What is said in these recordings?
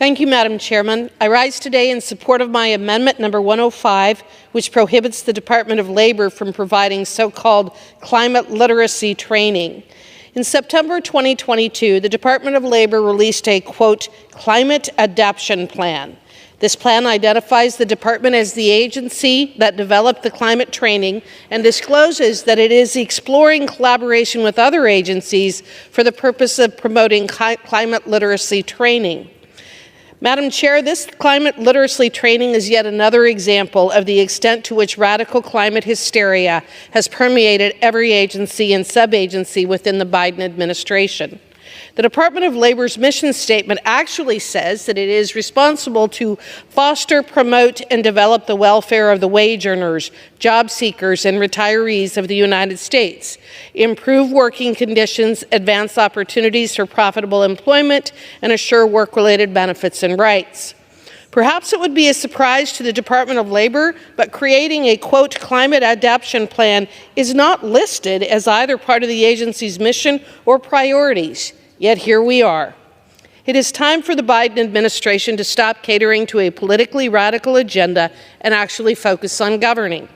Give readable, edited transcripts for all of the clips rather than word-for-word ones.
Thank you, Madam Chairman. I rise today in support of my amendment number 105, which prohibits the Department of Labor from providing so-called climate literacy training. In September 2022, the Department of Labor released a, quote, climate adaptation plan. This plan identifies the department as the agency that developed the climate training and discloses that it is exploring collaboration with other agencies for the purpose of promoting climate literacy training. Madam Chair, this climate literacy training is yet another example of the extent to which radical climate hysteria has permeated every agency and sub-agency within the Biden administration. The Department of Labor's mission statement actually says that it is responsible to foster, promote, and develop the welfare of the wage earners, job seekers, and retirees of the United States, improve working conditions, advance opportunities for profitable employment, and assure work-related benefits and rights. Perhaps it would be a surprise to the Department of Labor, but creating a, quote, climate adaptation plan is not listed as either part of the agency's mission or priorities. Yet here we are. It is time for the Biden administration to stop catering to a politically radical agenda and actually focus on governing.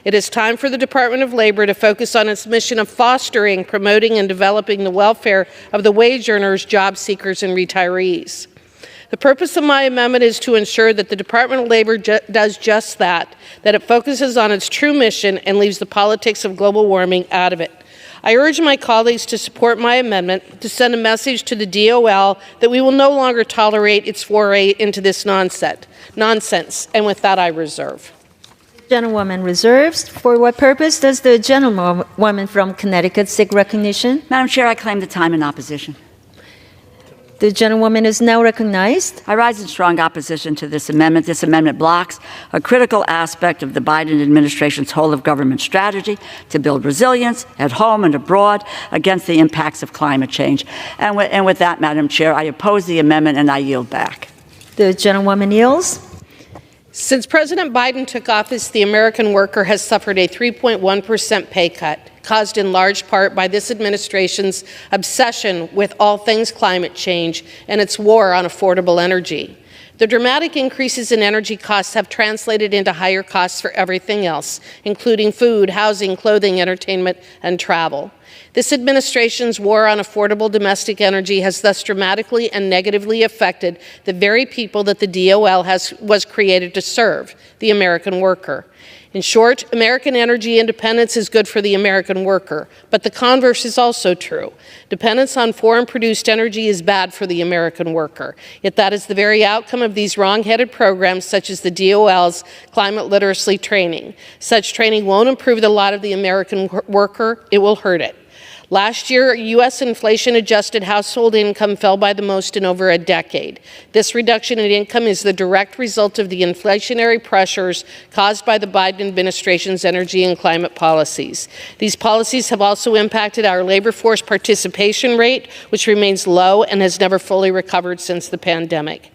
It is time for the Department of Labor to focus on its mission of fostering, promoting, and developing the welfare of the wage earners, job seekers, and retirees. The purpose of my amendment is to ensure that the Department of Labor does just that it focuses on its true mission and leaves the politics of global warming out of it. I urge my colleagues to support my amendment to send a message to the DOL that we will no longer tolerate its foray into this nonsense. And with that, I reserve. Gentlewoman reserves. For what purpose does the gentlewoman from Connecticut seek recognition? Madam Chair, I claim the time in opposition. The gentlewoman is now recognized. I rise in strong opposition to this amendment. This amendment blocks a critical aspect of the Biden administration's whole-of-government strategy to build resilience at home and abroad against the impacts of climate change. And with that, Madam Chair, I oppose the amendment and I yield back. The gentlewoman yields. Since President Biden took office, the American worker has suffered a 3.1% pay cut, caused in large part by this administration's obsession with all things climate change and its war on affordable energy. The dramatic increases in energy costs have translated into higher costs for everything else, including food, housing, clothing, entertainment, and travel. This administration's war on affordable domestic energy has thus dramatically and negatively affected the very people that the DOL was created to serve, the American worker. In short, American energy independence is good for the American worker, but the converse is also true. Dependence on foreign-produced energy is bad for the American worker. Yet that is the very outcome of these wrong-headed programs such as the DOL's climate literacy training. Such training won't improve the lot of the American worker, it will hurt it. Last year, U.S. inflation-adjusted household income fell by the most in over a decade. This reduction in income is the direct result of the inflationary pressures caused by the Biden administration's energy and climate policies. These policies have also impacted our labor force participation rate, which remains low and has never fully recovered since the pandemic.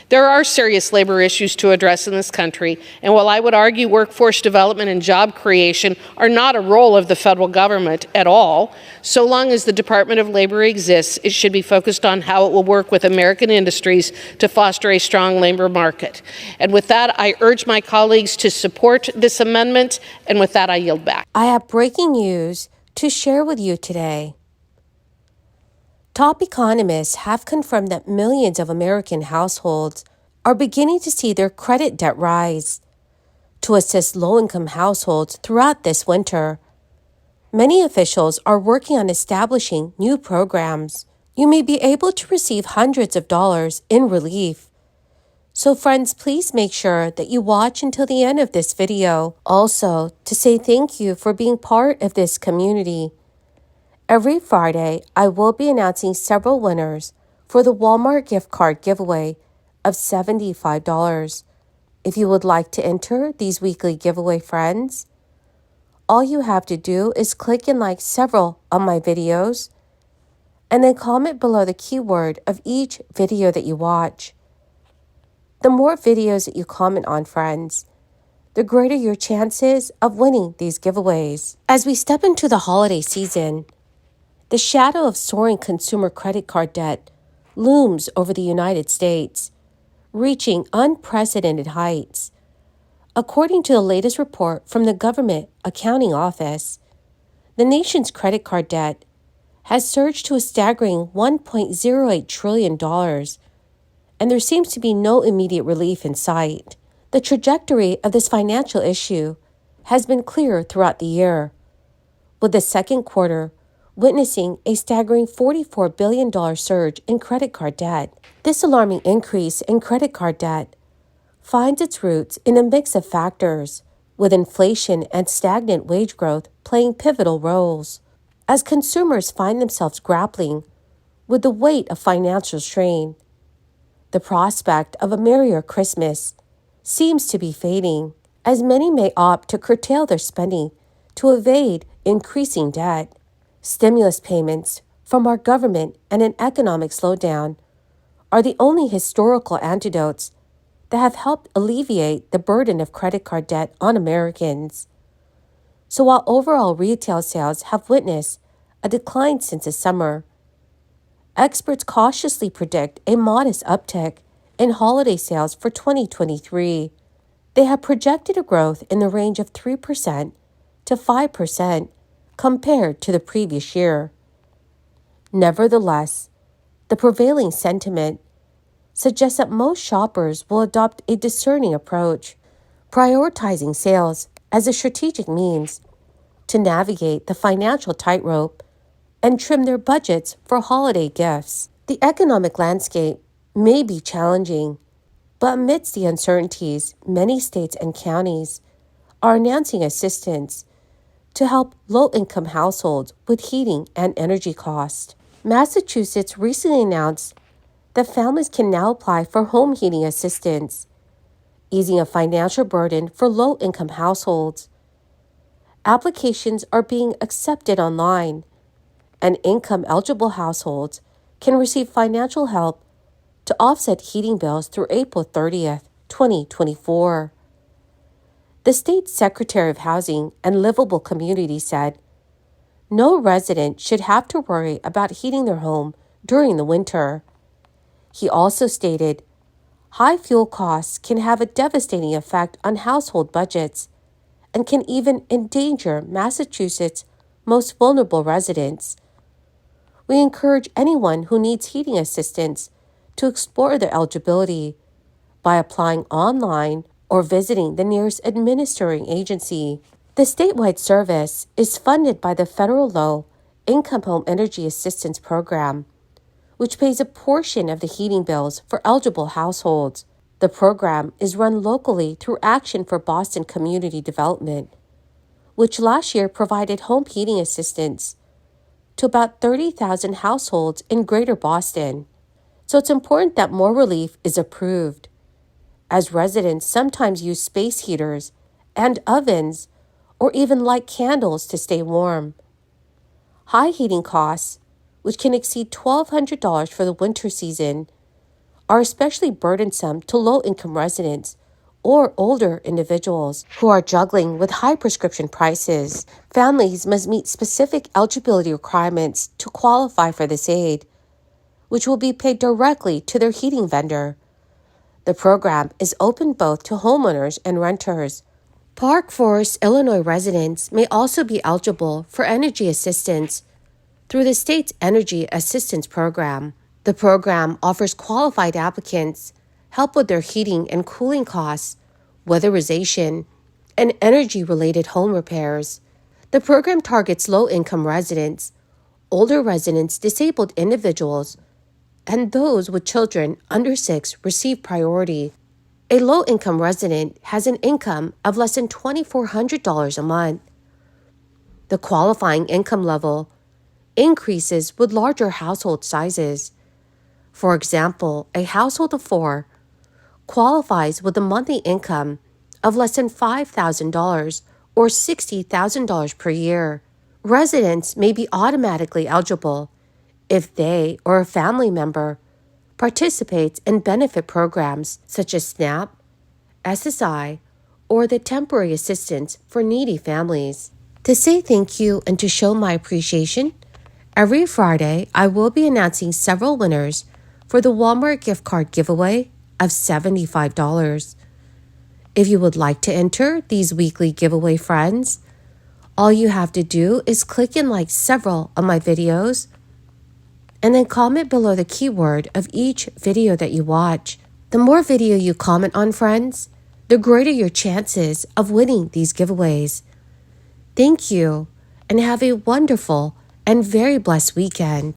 There are serious labor issues to address in this country, and while I would argue workforce development and job creation are not a role of the federal government at all, so long as the Department of Labor exists, it should be focused on how it will work with American industries to foster a strong labor market. And with that, I urge my colleagues to support this amendment, and with that, I yield back. I have breaking news to share with you today. Top economists have confirmed that millions of American households are beginning to see their credit debt rise. To assist low-income households throughout this winter, many officials are working on establishing new programs. You may be able to receive hundreds of dollars in relief. So friends, please make sure that you watch until the end of this video. Also, to say thank you for being part of this community. Every Friday, I will be announcing several winners for the Walmart gift card giveaway of $75. If you would like to enter these weekly giveaway, friends, all you have to do is click and like several of my videos and then comment below the keyword of each video that you watch. The more videos that you comment on, friends, the greater your chances of winning these giveaways. As we step into the holiday season, the shadow of soaring consumer credit card debt looms over the United States. reaching unprecedented heights. According to the latest report from the Government Accounting Office, the nation's credit card debt has surged to a staggering $1.08 trillion, and there seems to be no immediate relief in sight. The trajectory of this financial issue has been clear throughout the year, with the second quarter witnessing a staggering $44 billion surge in credit card debt. This alarming increase in credit card debt finds its roots in a mix of factors, with inflation and stagnant wage growth playing pivotal roles. As consumers find themselves grappling with the weight of financial strain, the prospect of a merrier Christmas seems to be fading, as many may opt to curtail their spending to evade increasing debt. Stimulus payments from our government and an economic slowdown are the only historical antidotes that have helped alleviate the burden of credit card debt on Americans. So while overall retail sales have witnessed a decline since the summer, experts cautiously predict a modest uptick in holiday sales for 2023. They have projected a growth in the range of 3% to 5% compared to the previous year. Nevertheless, the prevailing sentiment suggests that most shoppers will adopt a discerning approach, prioritizing sales as a strategic means to navigate the financial tightrope and trim their budgets for holiday gifts. The economic landscape may be challenging, but amidst the uncertainties, many states and counties are announcing assistance to help low-income households with heating and energy costs. Massachusetts recently announced that families can now apply for home heating assistance, easing a financial burden for low-income households. Applications are being accepted online, and income-eligible households can receive financial help to offset heating bills through April 30th, 2024. The state's Secretary of Housing and Livable Communities said, "No resident should have to worry about heating their home during the winter." He also stated, "High fuel costs can have a devastating effect on household budgets and can even endanger Massachusetts' most vulnerable residents. We encourage anyone who needs heating assistance to explore their eligibility by applying online or visiting the nearest administering agency." The statewide service is funded by the Federal Low Income Home Energy Assistance Program, which pays a portion of the heating bills for eligible households. The program is run locally through Action for Boston Community Development, which last year provided home heating assistance to about 30,000 households in Greater Boston. So it's important that more relief is approved, as residents sometimes use space heaters and ovens or even light candles to stay warm. High heating costs, which can exceed $1,200 for the winter season, are especially burdensome to low-income residents or older individuals who are juggling with high prescription prices. Families must meet specific eligibility requirements to qualify for this aid, which will be paid directly to their heating vendor. The program is open both to homeowners and renters. Park Forest, Illinois residents may also be eligible for energy assistance through the state's Energy Assistance Program. The program offers qualified applicants help with their heating and cooling costs, weatherization, and energy-related home repairs. The program targets low-income residents, older residents, disabled individuals, and those with children under 6 receive priority. A low-income resident has an income of less than $2,400 a month. The qualifying income level increases with larger household sizes. For example, a household of 4 qualifies with a monthly income of less than $5,000 or $60,000 per year. Residents may be automatically eligible if they or a family member participates in benefit programs such as SNAP, SSI, or the Temporary Assistance for Needy Families. To say thank you and to show my appreciation, every Friday I will be announcing several winners for the Walmart gift card giveaway of $75. If you would like to enter these weekly giveaway friends, all you have to do is click and like several of my videos and then comment below the keyword of each video that you watch. The more video you comment on, friends, the greater your chances of winning these giveaways. Thank you, and have a wonderful and very blessed weekend.